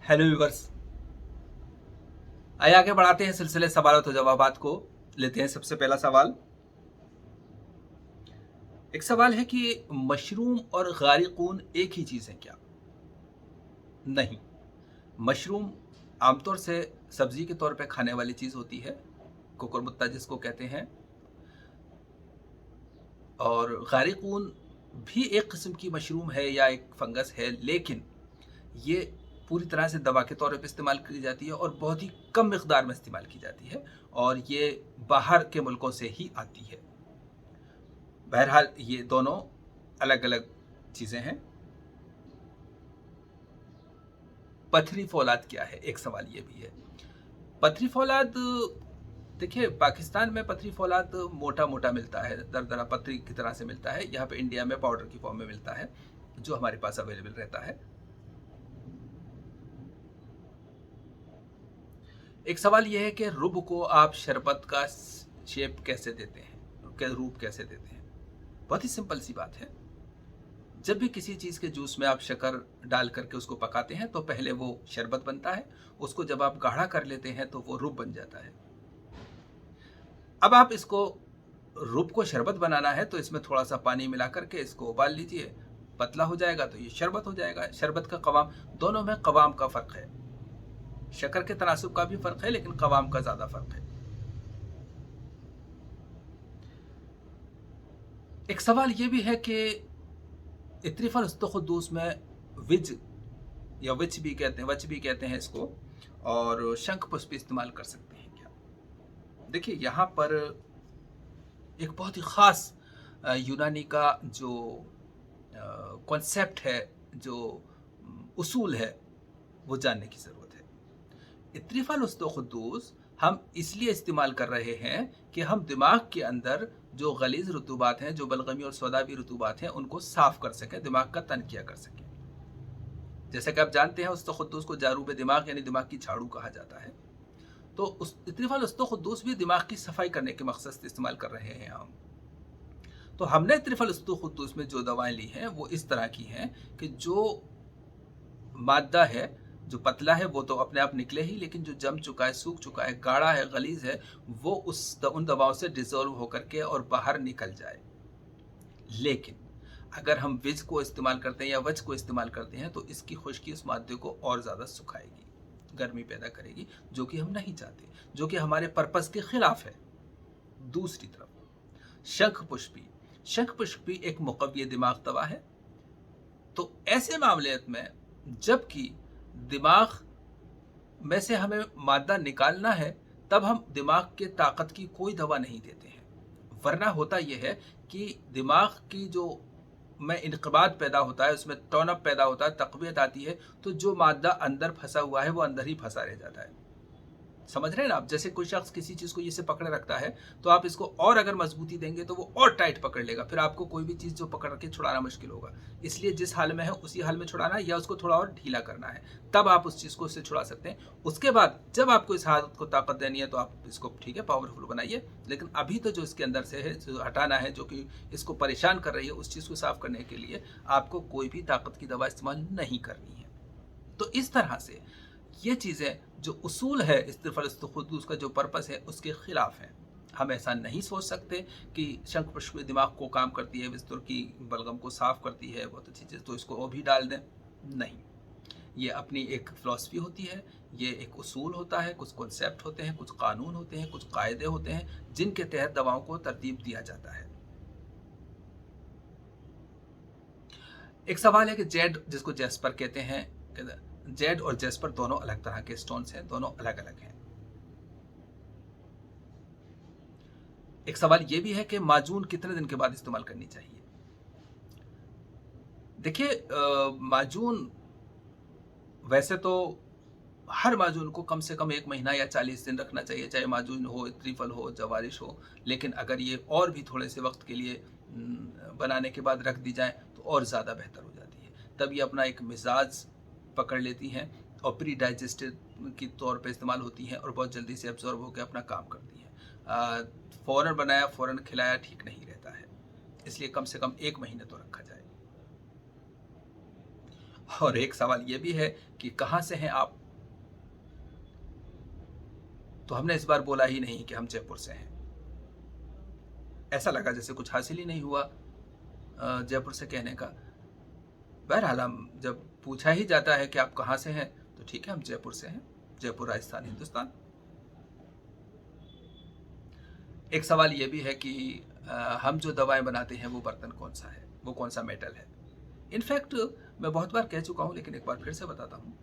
Hello viewers. आइए आगे बढ़ाते हैं सिलसिले सवालों तो जवाबात को। लेते हैं सबसे पहला सवाल। एक सवाल है कि मशरूम और गारिकून एक ही चीज़ है क्या? नहीं। मशरूम आमतौर से सब्जी के तौर पे खाने वाली चीज़ होती है, कुकुरमुत्ता जिसको कहते हैं। और गारिकून भी एक किस्म की मशरूम है या एक फंगस है, लेकिन ये पूरी तरह से दवा के तौर पे इस्तेमाल की जाती है और बहुत ही कम मिकदार में इस्तेमाल की जाती है, और ये बाहर के मुल्कों से ही आती है। बहरहाल ये दोनों अलग अलग चीज़ें हैं। पथरी फौलाद क्या है, एक सवाल ये भी है। पथरी फौलाद, देखिए पाकिस्तान में पथरी फौलाद मोटा मोटा मिलता है, दरदरा पथरी की तरह से मिलता है। यहाँ पे इंडिया में पाउडर की फॉर्म में मिलता है, जो हमारे पास अवेलेबल रहता है। एक सवाल यह है कि रुब को आप शरबत का शेप कैसे देते हैं, रूप कैसे देते हैं? बहुत ही सिंपल सी बात है। जब भी किसी चीज़ के जूस में आप शक्कर डाल करके उसको पकाते हैं तो पहले वो शरबत बनता है, उसको जब आप गाढ़ा कर लेते हैं तो वो रूप बन जाता है। अब आप इसको रूप को शरबत बनाना है तो इसमें थोड़ा सा पानी मिला करके इसको उबाल लीजिए, पतला हो जाएगा तो ये शरबत हो जाएगा। शरबत का कवाम, दोनों में कवाम का फ़र्क है। शक्कर के तनासुब का भी फ़र्क है, लेकिन कवाम का ज़्यादा फ़र्क है। एक सवाल ये भी है कि इत्रिफल उस्तुखुद्दूस में विज या विच भी कहते हैं इसको, और शंख पुष्प भी इस्तेमाल कर सकते हैं क्या? देखिए यहाँ पर एक बहुत ही ख़ास यूनानी का जो कॉन्सेप्ट है, जो उसूल है, वो जानने की ज़रूरत है। इत्रिफल उस्तुखुद्दूस हम इसलिए इस्तेमाल कर रहे हैं कि हम दिमाग के अंदर जो गलीज़ रुतूबात हैं, जो बलगमी और सौदाबी रुतूबात हैं, उनको साफ़ कर सकें, दिमाग का तनकिया कर सकें। जैसे कि आप जानते हैं उस्तुखुद्दूस को जारूब दिमाग यानी दिमाग की झाड़ू कहा जाता है। तो उस इत्रिफल उस्तुखुद्दूस भी दिमाग की सफाई करने के मकसद से इस्तेमाल कर रहे हैं हम। तो हमने इत्रिफल उस्तुखुद्दूस में जो दवाएं ली हैं वो इस तरह की हैं कि जो मादा है, जो पतला है, वो तो अपने आप निकले ही, लेकिन जो जम चुका है, सूख चुका है, गाढ़ा है, गलीज है, वो उन दवाओं से डिजोल्व होकर के और बाहर निकल जाए। लेकिन अगर हम विज को इस्तेमाल करते हैं या वज को इस्तेमाल करते हैं तो इसकी खुश्की उस मादे को और ज़्यादा सुखाएगी, गर्मी पैदा करेगी, जो कि हम नहीं चाहते, जो कि हमारे पर्पस के खिलाफ है। दूसरी तरफ शंख पुष्प भी एक मुकव्वी दिमाग दवा है। तो ऐसे मामले में जबकि दिमाग में से हमें मादा निकालना है, तब हम दिमाग के ताकत की कोई दवा नहीं देते हैं। वरना होता यह है कि दिमाग की जो में इनकबात पैदा होता है, उसमें टोनअप पैदा होता है, तकवीत आती है, तो जो मादा अंदर फंसा हुआ है वो अंदर ही फंसा रह जाता है। समझ रहे हैं ना आप? जैसे कोई शख्स किसी चीज़ को इसे पकड़े रखता है, तो आप इसको और अगर मजबूती देंगे तो वो और टाइट पकड़ लेगा, फिर आपको कोई भी चीज़ जो पकड़ के छुड़ाना मुश्किल होगा। इसलिए जिस हाल में है उसी हाल में छुड़ाना है या उसको थोड़ा और ढीला करना है, तब आप उस चीज़ को उससे छुड़ा सकते हैं। उसके बाद जब आपको इस हालत को ताकत देनी है तो आप इसको ठीक है पावरफुल बनाइए, लेकिन अभी तो जो इसके अंदर से है, जो हटाना है, जो कि इसको परेशान कर रही है, उस चीज़ को साफ करने के लिए आपको कोई भी ताकत की दवा इस्तेमाल नहीं करनी है। तो इस तरह से ये चीज़ें, जो उसूल है इस्तिफ़ाल खुदूस का जो पर्पस है, उसके खिलाफ है। हम ऐसा नहीं सोच सकते कि शंख पुष्प दिमाग को काम करती है, बिस्तर की बलगम को साफ़ करती है, बहुत अच्छी चीज़, तो इसको वो भी डाल दें। नहीं, ये अपनी एक फ़िलॉसफ़ी होती है, ये एक उसूल होता है, कुछ कॉन्सेप्ट होते हैं, कुछ कानून होते हैं, कुछ कायदे होते हैं, जिनके तहत दवाओं को तरतीब दिया जाता है। एक सवाल है कि जेड, जिसको जेस्पर कहते हैं, जेड और जेस्पर दोनों अलग तरह के स्टोन्स हैं, दोनों अलग अलग हैं। एक सवाल ये भी है कि माजून कितने दिन के बाद इस्तेमाल करनी चाहिए? देखिए माजून वैसे तो हर माजून को कम से कम 1 महीना या 40 दिन रखना चाहिए, चाहे माजून हो, त्रिफल हो, जवारिश हो। लेकिन अगर ये और भी थोड़े से वक्त के लिए बनाने के बाद रख दी जाए तो और ज़्यादा बेहतर हो जाती है। तब ये अपना एक मिजाज पकड़ लेती हैं और प्री डाइजेस्टेड के तौर पे इस्तेमाल होती हैं और बहुत जल्दी से एब्जॉर्ब होकर अपना काम करती हैं। फ़ौरन बनाया फ़ौरन खिलाया ठीक नहीं रहता है, इसलिए कम से कम 1 महीने तो रखा जाए। और एक सवाल ये भी है कि कहाँ से हैं आप? तो हमने इस बार बोला ही नहीं कि हम जयपुर से हैं। ऐसा लगा जैसे कुछ हासिल ही नहीं हुआ जयपुर से कहने का। बहरहाल हम जब पूछा ही जाता है कि आप कहाँ से हैं, तो ठीक है हम जयपुर से हैं, जयपुर राजस्थान हिंदुस्तान। एक सवाल ये भी है कि हम जो दवाएं बनाते हैं वो बर्तन कौन सा है, वो कौन सा मेटल है। इनफैक्ट मैं बहुत बार कह चुका हूँ लेकिन एक बार फिर से बताता हूँ,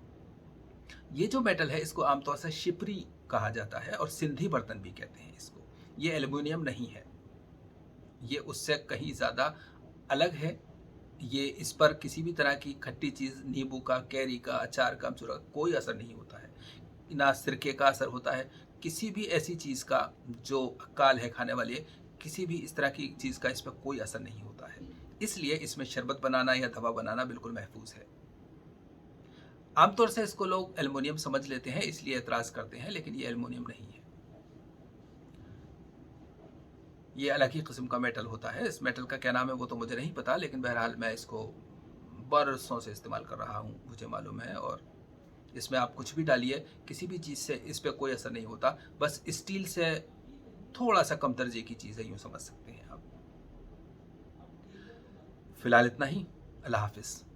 ये जो मेटल है इसको आमतौर से शिपरी कहा जाता है और सिंधी बर्तन भी कहते हैं इसको। ये एल्युमिनियम नहीं है, ये उससे कहीं ज़्यादा अलग है। ये इस पर किसी भी तरह की खट्टी चीज़, नींबू का, कैरी का, अचार का, अमचूर का कोई असर नहीं होता है, ना सिरके का असर होता है, किसी भी ऐसी चीज़ का जो काल है खाने वाली है, किसी भी इस तरह की चीज़ का इस पर कोई असर नहीं होता है। इसलिए इसमें शरबत बनाना या दवा बनाना बिल्कुल महफूज है। आमतौर से इसको लोग एल्युमिनियम समझ लेते हैं इसलिए एतराज़ करते हैं, लेकिन ये एल्युमिनियम नहीं है। ये अलग ही किस्म का मेटल होता है। इस मेटल का क्या नाम है वो तो मुझे नहीं पता, लेकिन बहरहाल मैं इसको बरसों से इस्तेमाल कर रहा हूँ, मुझे मालूम है। और इसमें आप कुछ भी डालिए, किसी भी चीज़ से इस पे कोई असर नहीं होता। बस स्टील से थोड़ा-सा कम दर्जे की चीज़ है, यूँ समझ सकते हैं आप। फिलहाल इतना ही। अल्लाह हाफ़िज़।